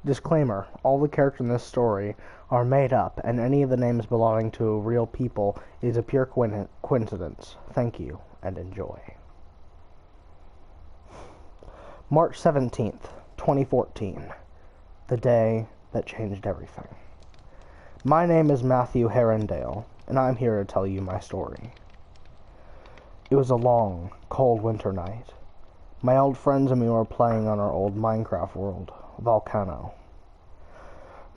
Disclaimer, all the characters in this story are made up, and any of the names belonging to real people is a pure coincidence. Thank you, and enjoy. March 17th, 2014. The day that changed everything. My name is Matthew Herondale, and I'm here to tell you my story. It was a long, cold winter night. My old friends and me were playing on our old Minecraft world, Volcano.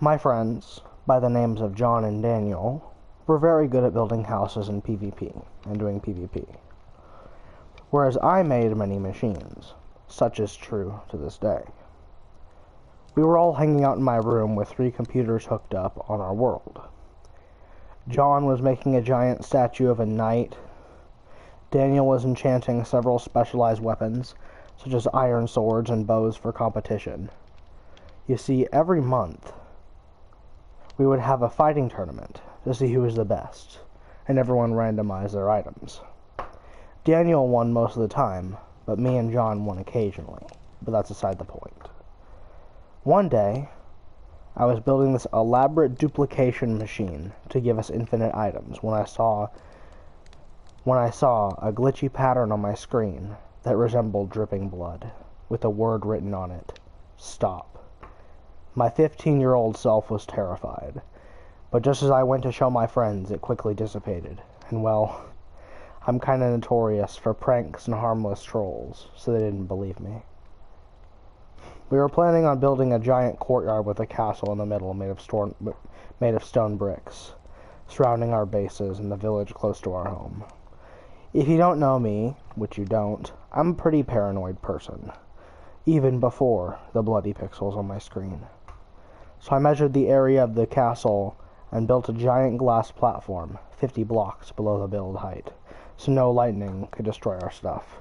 My friends, by the names of John and Daniel, were very good at building houses in PvP and doing PvP, whereas I made many machines. Such is true to this day. We were all hanging out in my room with 3 computers hooked up on our world. John was making a giant statue of a knight. Daniel was enchanting several specialized weapons, such as iron swords and bows for competition. You see, every month, we would have a fighting tournament to see who was the best, and everyone randomized their items. Daniel won most of the time, but me and John won occasionally, but that's aside the point. One day, I was building this elaborate duplication machine to give us infinite items when I saw a glitchy pattern on my screen that resembled dripping blood, with a word written on it: stop. My 15-year-old self was terrified, but just as I went to show my friends, it quickly dissipated, and well, I'm kinda notorious for pranks and harmless trolls, so they didn't believe me. We were planning on building a giant courtyard with a castle in the middle made of stone bricks, surrounding our bases in the village close to our home. If you don't know me, which you don't, I'm a pretty paranoid person, even before the bloody pixels on my screen. So I measured the area of the castle and built a giant glass platform 50 blocks below the build height, so no lightning could destroy our stuff.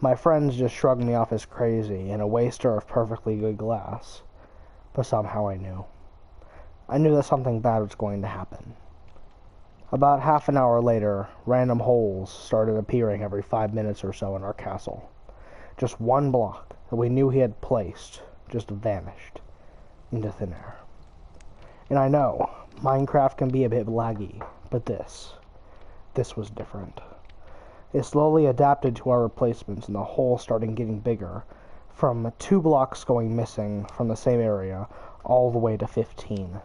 My friends just shrugged me off as crazy and a waster of perfectly good glass, but somehow I knew. I knew that something bad was going to happen. About half an hour later, random holes started appearing every 5 minutes or so in our castle. Just one block that we knew he had placed just vanished into thin air. And I know, Minecraft can be a bit laggy, but this was different. It slowly adapted to our replacements, and the hole started getting bigger, from 2 blocks going missing from the same area all the way to 15.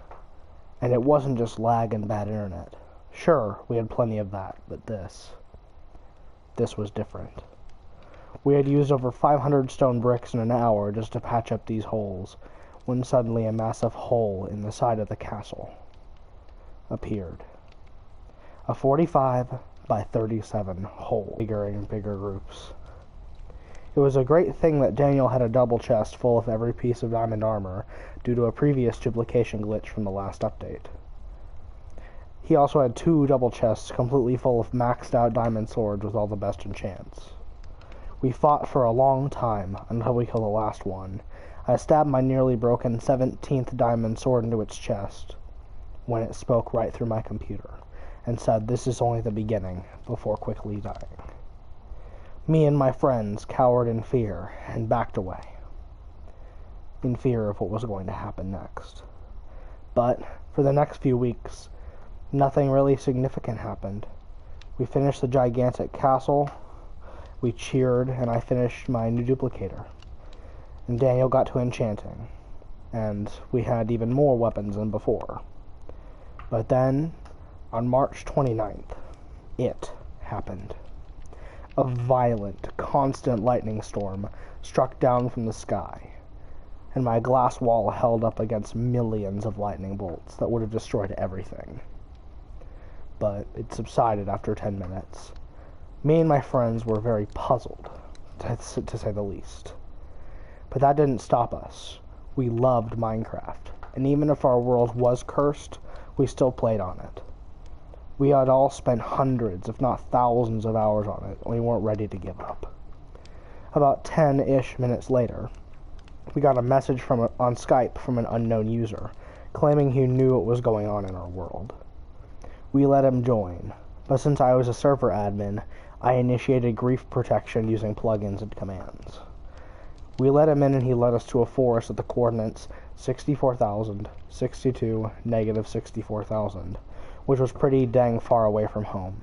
And it wasn't just lag and bad internet. Sure, we had plenty of that, but this was different. We had used over 500 stone bricks in an hour just to patch up these holes, when suddenly a massive hole in the side of the castle appeared. A 45 by 37 hole, bigger and bigger groups. It was a great thing that Daniel had a double chest full of every piece of diamond armor due to a previous duplication glitch from the last update. He also had 2 double chests completely full of maxed out diamond swords with all the best enchants. We fought for a long time until we killed the last one. I stabbed my nearly broken 17th diamond sword into its chest when it spoke right through my computer and said, "This is only the beginning," before quickly dying. Me and my friends cowered in fear and backed away, in fear of what was going to happen next. But for the next few weeks, nothing really significant happened. We finished the gigantic castle, we cheered, and I finished my new duplicator. And Daniel got to enchanting, and we had even more weapons than before. But then, on March 29th, it happened. A violent, constant lightning storm struck down from the sky, and my glass wall held up against millions of lightning bolts that would have destroyed everything. But it subsided after 10 minutes. Me and my friends were very puzzled, to say the least. But that didn't stop us. We loved Minecraft, and even if our world was cursed, we still played on it. We had all spent hundreds, if not thousands of hours on it, and we weren't ready to give up. About 10-ish minutes later, we got a message on Skype from an unknown user, claiming he knew what was going on in our world. We let him join, but since I was a server admin, I initiated grief protection using plugins and commands. We let him in and he led us to a forest at the coordinates 64,000, 62, negative 64,000, which was pretty dang far away from home.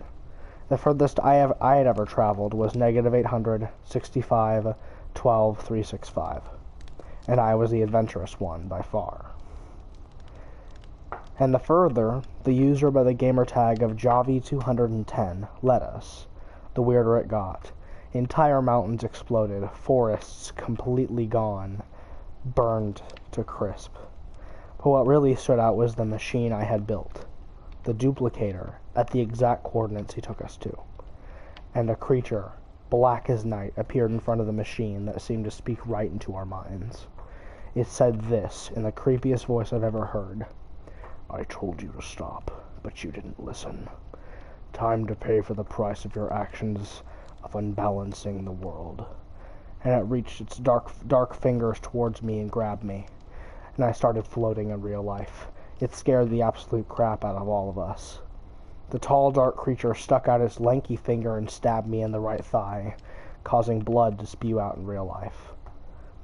The furthest I had ever traveled was negative 800, 65, 12, 365, and I was the adventurous one by far. And the further the user by the gamer tag of Javi210 led us, the weirder it got. Entire mountains exploded, forests completely gone, burned to crisp. But what really stood out was the machine I had built, the duplicator, at the exact coordinates he took us to. And a creature, black as night, appeared in front of the machine that seemed to speak right into our minds. It said this, in the creepiest voice I've ever heard. "I told you to stop, but you didn't listen. Time to pay for the price of your actions of unbalancing the world." And it reached its dark fingers towards me and grabbed me, and I started floating in real life. It scared the absolute crap out of all of us. The tall, dark creature stuck out its lanky finger and stabbed me in the right thigh, causing blood to spew out in real life.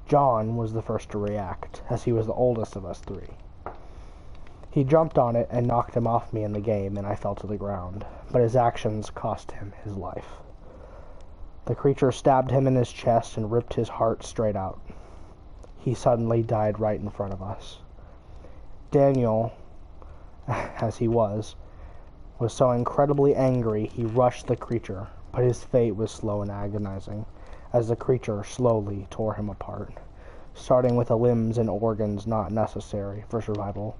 John was the first to react, as he was the oldest of us three. He jumped on it and knocked him off me in the game, and I fell to the ground, but his actions cost him his life. The creature stabbed him in his chest and ripped his heart straight out. He suddenly died right in front of us. Daniel, as he was so incredibly angry he rushed the creature, but his fate was slow and agonizing, as the creature slowly tore him apart, starting with the limbs and organs not necessary for survival.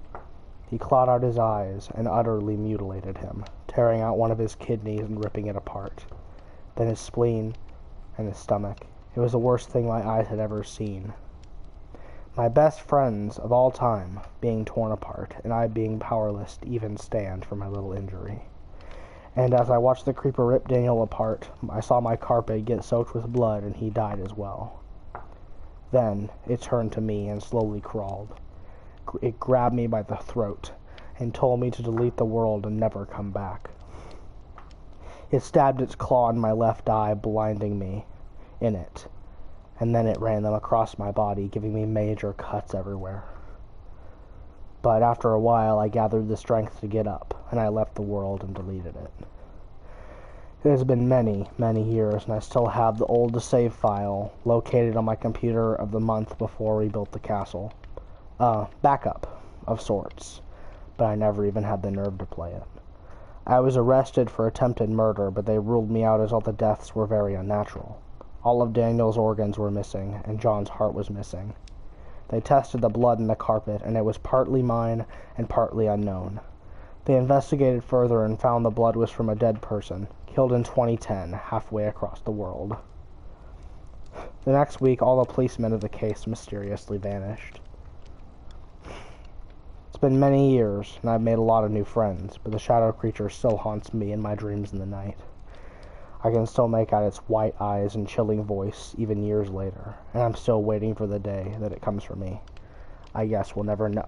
He clawed out his eyes and utterly mutilated him, tearing out one of his kidneys and ripping it apart. Then his spleen and his stomach. It was the worst thing my eyes had ever seen. My best friends of all time being torn apart, and I being powerless to even stand for my little injury. And as I watched the creeper rip Daniel apart, I saw my carpet get soaked with blood, and he died as well. Then it turned to me and slowly crawled. It grabbed me by the throat and told me to delete the world and never come back. It stabbed its claw in my left eye, blinding me in it, and then it ran them across my body, giving me major cuts everywhere. But after a while, I gathered the strength to get up, and I left the world and deleted it. It has been many, many years, and I still have the old save file located on my computer of the month before we built the castle. Backup of sorts, but I never even had the nerve to play it. I was arrested for attempted murder, but they ruled me out as all the deaths were very unnatural. All of Daniel's organs were missing, and John's heart was missing. They tested the blood in the carpet, and it was partly mine and partly unknown. They investigated further and found the blood was from a dead person, killed in 2010, halfway across the world. The next week, all the policemen of the case mysteriously vanished. It's been many years, and I've made a lot of new friends, but the shadow creature still haunts me in my dreams in the night. I can still make out its white eyes and chilling voice even years later, and I'm still waiting for the day that it comes for me. I guess we'll never know.